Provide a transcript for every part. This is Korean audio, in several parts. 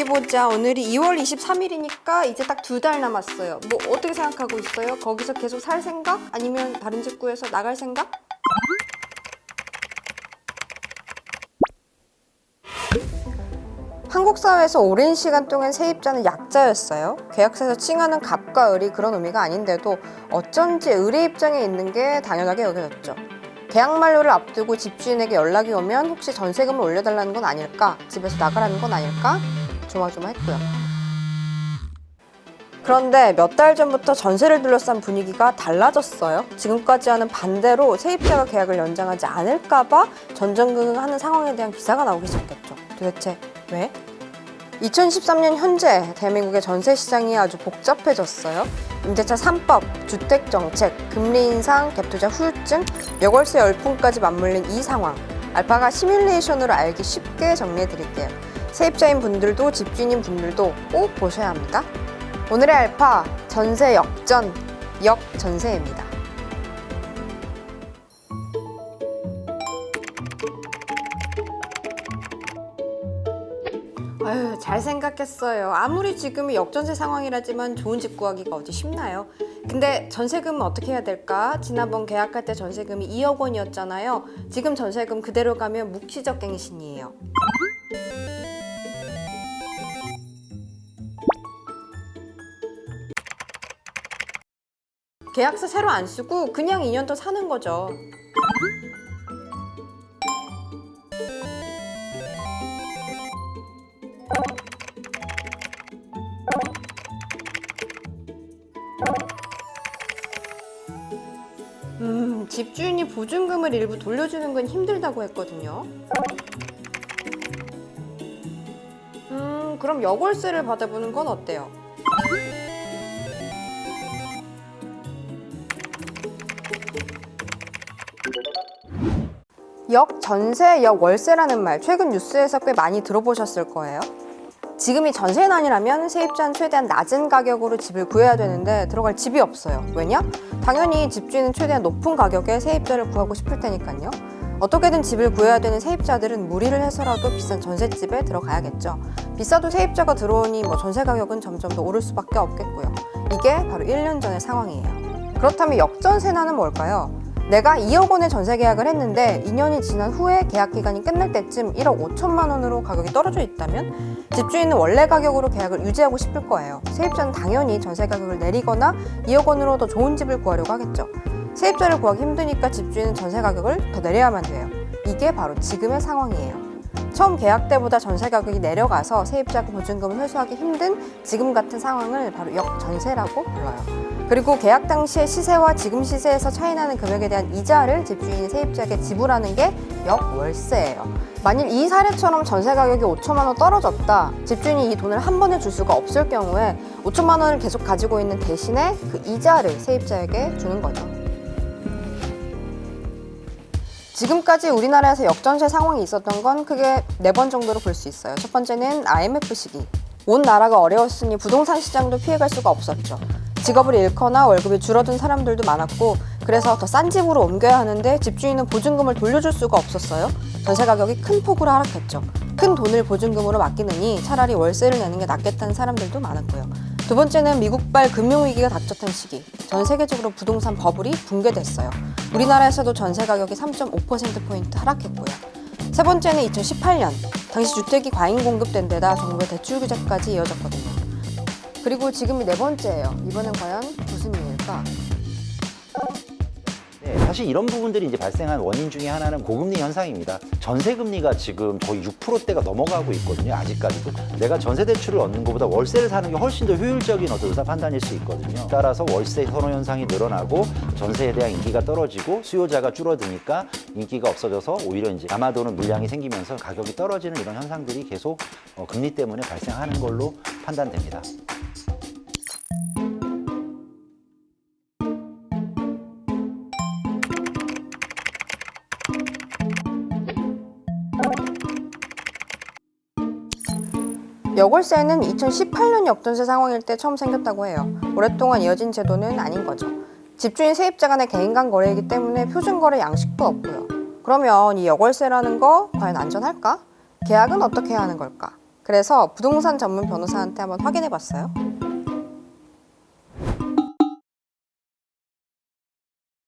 어디 보자. 오늘이 2월 23일이니까 이제 딱 2달 남았어요. 뭐 어떻게 생각하고 있어요? 거기서 계속 살 생각? 아니면 다른 집 구해서 나갈 생각? 한국 사회에서 오랜 시간 동안 세입자는 약자였어요. 계약서에서 칭하는 갑과 을이 그런 의미가 아닌데도 어쩐지 을의 입장에 있는 게 당연하게 여겨졌죠. 계약 만료를 앞두고 집주인에게 연락이 오면 혹시 전세금을 올려달라는 건 아닐까? 집에서 나가라는 건 아닐까? 조마조마했고요. 그런데 몇 달 전부터 전세를 둘러싼 분위기가 달라졌어요. 지금까지와는 반대로 세입자가 계약을 연장하지 않을까봐 전전긍긍하는 상황에 대한 기사가 나오기 시작했죠. 도대체 왜? 2013년 현재 대한민국의 전세 시장이 아주 복잡해졌어요. 임대차 3법, 주택정책, 금리 인상, 갭투자 후유증, 여월세 열풍까지 맞물린 이 상황. 알파가 시뮬레이션으로 알기 쉽게 정리해드릴게요. 세입자인 분들도 집주인인 분들도 꼭 보셔야 합니다. 오늘의 알파, 전세 역전, 역전세입니다. 아유, 잘 생각했어요. 아무리 지금이 역전세 상황이라지만 좋은 집 구하기가 어디 쉽나요? 근데 전세금은 어떻게 해야 될까? 지난번 계약할 때 전세금이 2억 원이었잖아요. 지금 전세금 그대로 가면 묵시적 갱신이에요. 계약서 새로 안 쓰고 그냥 2년 더 사는 거죠. 집주인이 보증금을 일부 돌려주는 건 힘들다고 했거든요. 그럼 여골세를 받아보는 건 어때요? 역전세, 역월세라는 말 최근 뉴스에서 꽤 많이 들어보셨을 거예요. 지금이 전세난이라면 세입자는 최대한 낮은 가격으로 집을 구해야 되는데 들어갈 집이 없어요. 왜냐? 당연히 집주인은 최대한 높은 가격에 세입자를 구하고 싶을 테니까요. 어떻게든 집을 구해야 되는 세입자들은 무리를 해서라도 비싼 전셋집에 들어가야겠죠. 비싸도 세입자가 들어오니 전세 가격은 점점 더 오를 수밖에 없겠고요. 이게 바로 1년 전의 상황이에요. 그렇다면 역전세난은 뭘까요? 내가 2억 원의 전세 계약을 했는데 2년이 지난 후에 계약 기간이 끝날 때쯤 1억 5천만 원으로 가격이 떨어져 있다면 집주인은 원래 가격으로 계약을 유지하고 싶을 거예요. 세입자는 당연히 전세 가격을 내리거나 2억 원으로 더 좋은 집을 구하려고 하겠죠. 세입자를 구하기 힘드니까 집주인은 전세 가격을 더 내려야만 돼요. 이게 바로 지금의 상황이에요. 처음 계약 때보다 전세 가격이 내려가서 세입자가 보증금을 회수하기 힘든 지금 같은 상황을 바로 역전세라고 불러요. 그리고 계약 당시의 시세와 지금 시세에서 차이나는 금액에 대한 이자를 집주인이 세입자에게 지불하는 게 역월세예요. 만일 이 사례처럼 전세 가격이 5천만 원 떨어졌다, 집주인이 이 돈을 한 번에 줄 수가 없을 경우에 5천만 원을 계속 가지고 있는 대신에 그 이자를 세입자에게 주는 거죠. 지금까지 우리나라에서 역전세 상황이 있었던 건 크게 4번 정도로 볼 수 있어요. 첫 번째는 IMF 시기. 온 나라가 어려웠으니 부동산 시장도 피해갈 수가 없었죠. 직업을 잃거나 월급이 줄어든 사람들도 많았고, 그래서 더 싼 집으로 옮겨야 하는데 집주인은 보증금을 돌려줄 수가 없었어요. 전세 가격이 큰 폭으로 하락했죠. 큰 돈을 보증금으로 맡기느니 차라리 월세를 내는 게 낫겠다는 사람들도 많았고요. 두 번째는 미국발 금융위기가 닥쳤던 시기. 전 세계적으로 부동산 버블이 붕괴됐어요. 우리나라에서도 전세 가격이 3.5%포인트 하락했고요. 세 번째는 2018년. 당시 주택이 과잉 공급된 데다 정부의 대출 규제까지 이어졌거든요. 그리고 지금이 4번째예요. 이번엔 과연 무슨 일일까? 네, 사실 이런 부분들이 이제 발생한 원인 중에 하나는 고금리 현상입니다. 전세 금리가 지금 거의 6%대가 넘어가고 있거든요. 아직까지도 내가 전세 대출을 얻는 것보다 월세를 사는 게 훨씬 더 효율적인 의사 판단일 수 있거든요. 따라서 월세 선호 현상이 늘어나고 전세에 대한 인기가 떨어지고 수요자가 줄어드니까 인기가 없어져서 오히려 이제 남아도는 물량이 생기면서 가격이 떨어지는 이런 현상들이 계속 금리 때문에 발생하는 걸로 판단됩니다. 여골세는 2018년 역전세 상황일 때 처음 생겼다고 해요. 오랫동안 이어진 제도는 아닌 거죠. 집주인 세입자 간의 개인 간 거래이기 때문에 표준거래 양식도 없고요. 그러면 이 여골세라는 거 과연 안전할까? 계약은 어떻게 해야 하는 걸까? 그래서 부동산 전문 변호사한테 한번 확인해 봤어요.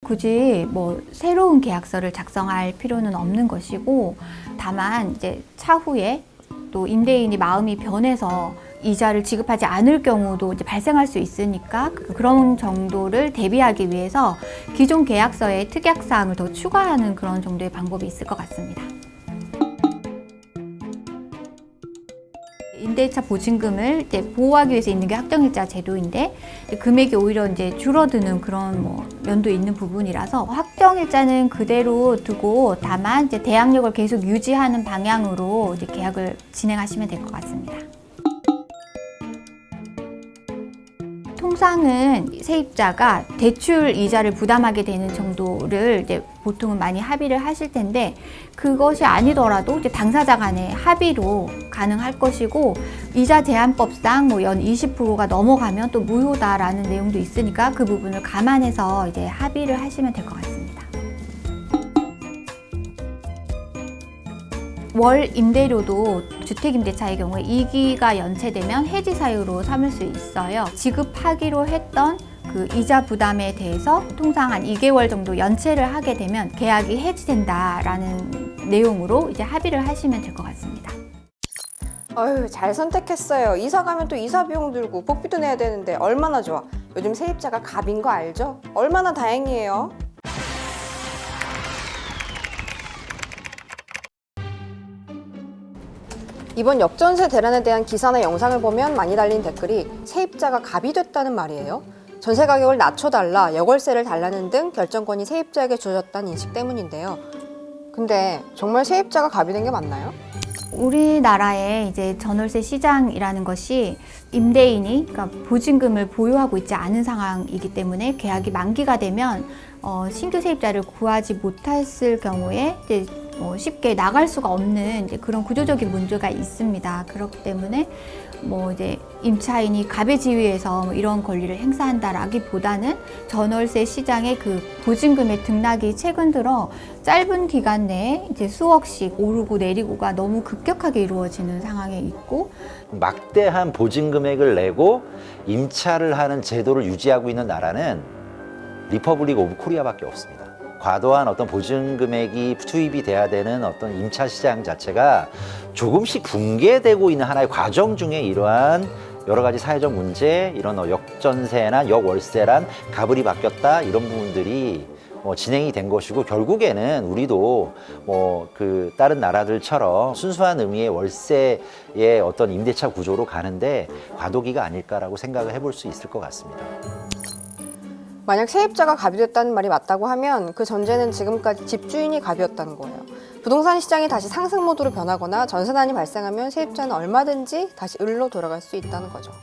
굳이 뭐 새로운 계약서를 작성할 필요는 없는 것이고, 다만 이제 차후에 또 임대인이 마음이 변해서 이자를 지급하지 않을 경우도 이제 발생할 수 있으니까 그런 정도를 대비하기 위해서 기존 계약서에 특약 사항을 더 추가하는 그런 정도의 방법이 있을 것 같습니다. 임대차 보증금을 이제 보호하기 위해서 있는 게 확정일자 제도인데, 금액이 오히려 이제 줄어드는 그런 뭐 면도 있는 부분이라서 확정일자는 그대로 두고 다만 이제 대항력을 계속 유지하는 방향으로 이제 계약을 진행하시면 될 것 같습니다. 통상은 세입자가 대출 이자를 부담하게 되는 정도를 이제 보통은 많이 합의를 하실 텐데, 그것이 아니더라도 이제 당사자 간의 합의로 가능할 것이고, 이자 제한법상 뭐 연 20%가 넘어가면 또 무효다라는 내용도 있으니까 그 부분을 감안해서 이제 합의를 하시면 될 것 같습니다. 월 임대료도 주택임대차의 경우에 2기가 연체되면 해지 사유로 삼을 수 있어요. 지급하기로 했던 그 이자 부담에 대해서 통상 한 2개월 정도 연체를 하게 되면 계약이 해지된다라는 내용으로 이제 합의를 하시면 될 것 같습니다. 어휴, 잘 선택했어요. 이사 가면 또 이사 비용 들고 복비도 내야 되는데 얼마나 좋아. 요즘 세입자가 갑인 거 알죠? 얼마나 다행이에요. 이번 역전세 대란에 대한 기사나 영상을 보면 많이 달린 댓글이 세입자가 갑이 됐다는 말이에요. 전세 가격을 낮춰달라, 여월세를 달라는 등 결정권이 세입자에게 주어졌다는 인식 때문인데요. 근데 정말 세입자가 갑이 된 게 맞나요? 우리나라의 이제 전월세 시장이라는 것이 임대인이 그러니까 보증금을 보유하고 있지 않은 상황이기 때문에 계약이 만기가 되면 신규 세입자를 구하지 못했을 경우에 이제 쉽게 나갈 수가 없는 이제 그런 구조적인 문제가 있습니다. 그렇기 때문에 이제 임차인이 갑의 지위에서 이런 권리를 행사한다라기보다는 전월세 시장의 그 보증금의 등락이 최근 들어 짧은 기간 내에 이제 수억씩 오르고 내리고가 너무 급격하게 이루어지는 상황에 있고, 막대한 보증 금액을 내고 임차를 하는 제도를 유지하고 있는 나라는 리퍼블릭 오브 코리아밖에 없습니다. 과도한 어떤 보증 금액이 투입이 돼야 되는 어떤 임차 시장 자체가 조금씩 붕괴되고 있는 하나의 과정 중에 이러한 여러 가지 사회적 문제, 이런 역전세나 역월세란 가불이 바뀌었다, 이런 부분들이 진행이 된 것이고, 결국에는 우리도 다른 나라들처럼 순수한 의미의 월세의 어떤 임대차 구조로 가는데 과도기가 아닐까라고 생각을 해볼 수 있을 것 같습니다. 만약 세입자가 갑이 됐다는 말이 맞다고 하면 그 전제는 지금까지 집주인이 갑이었다는 거예요. 부동산 시장이 다시 상승 모드로 변하거나 전세난이 발생하면 세입자는 얼마든지 다시 을로 돌아갈 수 있다는 거죠.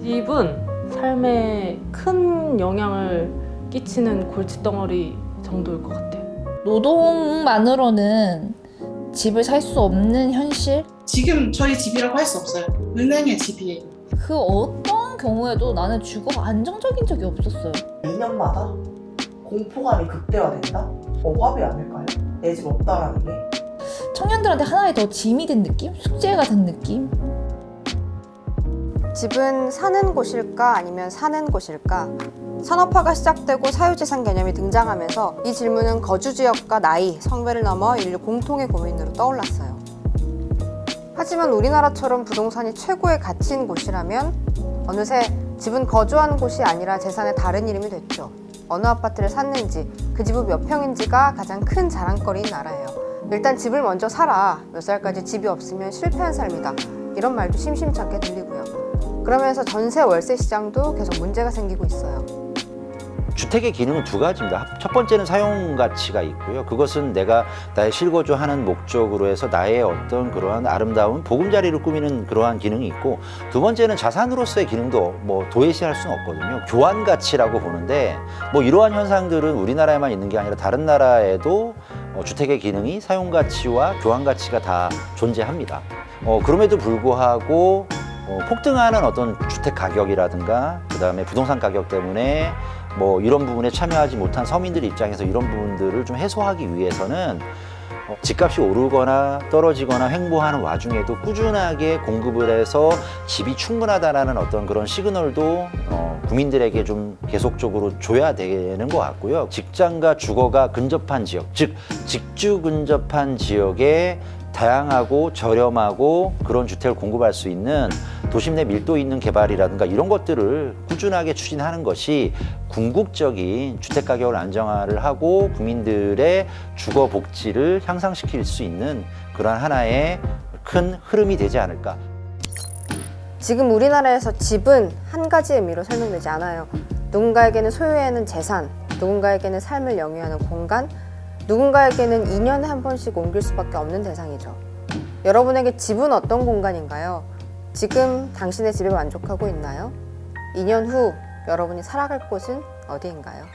집은 삶에 큰 영향을 끼치는 골칫덩어리 정도일 것 같아요. 노동만으로는 집을 살 수 없는 현실? 지금 저희 집이라고 할 수 없어요. 은행의 집이에요. 그 어떤 경우에도 나는 주거가 안정적인 적이 없었어요. 2년마다 공포감이 극대화된다? 억압이 아닐까요? 내 집 없다라는 게. 청년들한테 하나의 더 짐이 된 느낌? 숙제가 된 느낌? 집은 사는 곳일까 아니면 사는 곳일까? 산업화가 시작되고 사유재산 개념이 등장하면서 이 질문은 거주지역과 나이, 성별을 넘어 인류 공통의 고민으로 떠올랐어요. 하지만 우리나라처럼 부동산이 최고의 가치인 곳이라면 어느새 집은 거주하는 곳이 아니라 재산의 다른 이름이 됐죠. 어느 아파트를 샀는지, 그 집은 몇 평인지가 가장 큰 자랑거리인 나라예요. 일단 집을 먼저 사라, 몇 살까지 집이 없으면 실패한 삶이다, 이런 말도 심심찮게 들리고요. 그러면서 전세 월세 시장도 계속 문제가 생기고 있어요. 주택의 기능은 두 가지입니다. 첫 번째는 사용 가치가 있고요. 그것은 내가 나의 실거주하는 목적으로 해서 나의 어떤 그러한 아름다운 보금자리를 꾸미는 그러한 기능이 있고, 두 번째는 자산으로서의 기능도 뭐 도외시할 수는 없거든요. 교환 가치라고 보는데, 뭐 이러한 현상들은 우리나라에만 있는 게 아니라 다른 나라에도 주택의 기능이 사용 가치와 교환 가치가 다 존재합니다. 그럼에도 불구하고 폭등하는 어떤 주택 가격이라든가 그다음에 부동산 가격 때문에 뭐 이런 부분에 참여하지 못한 서민들 입장에서 이런 부분들을 좀 해소하기 위해서는 집값이 오르거나 떨어지거나 횡보하는 와중에도 꾸준하게 공급을 해서 집이 충분하다라는 어떤 그런 시그널도 국민들에게 좀 계속적으로 줘야 되는 것 같고요. 직장과 주거가 근접한 지역, 즉 직주 근접한 지역에 다양하고 저렴하고 그런 주택을 공급할 수 있는 도심 내 밀도 있는 개발이라든가 이런 것들을 꾸준하게 추진하는 것이 궁극적인 주택 가격을 안정화를 하고 국민들의 주거 복지를 향상시킬 수 있는 그런 하나의 큰 흐름이 되지 않을까. 지금 우리나라에서 집은 한 가지 의미로 설명되지 않아요. 누군가에게는 소유하는 재산, 누군가에게는 삶을 영위하는 공간, 누군가에게는 2년에 한 번씩 옮길 수밖에 없는 대상이죠. 여러분에게 집은 어떤 공간인가요? 지금 당신의 집에 만족하고 있나요? 2년 후 여러분이 살아갈 곳은 어디인가요?